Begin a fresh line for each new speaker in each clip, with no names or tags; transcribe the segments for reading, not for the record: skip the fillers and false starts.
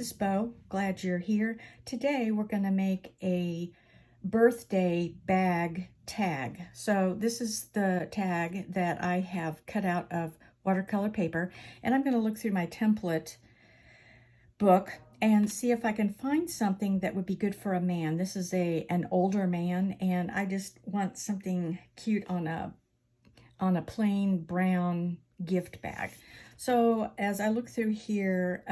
is Bo. Glad you're here. Today we're going to make a birthday bag tag. So this is the tag that I have cut out of watercolor paper, and I'm going to look through my template book and see if I can find something that would be good for a man. This is an older man, and I just want something cute on a plain brown gift bag. So as I look through here,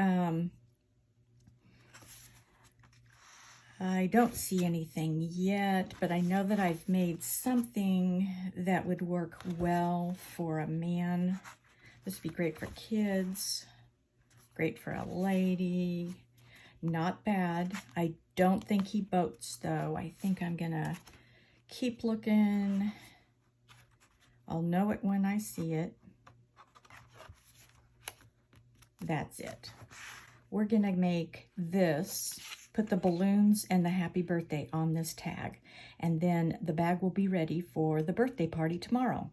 I don't see anything yet, but I know that I've made something that would work well for a man. This would be great for kids, great for a lady. Not bad. I don't think he boats though. I think I'm gonna keep looking. I'll know it when I see it. That's it. We're gonna make this, put the balloons and the happy birthday on this tag, and then the bag will be ready for the birthday party tomorrow.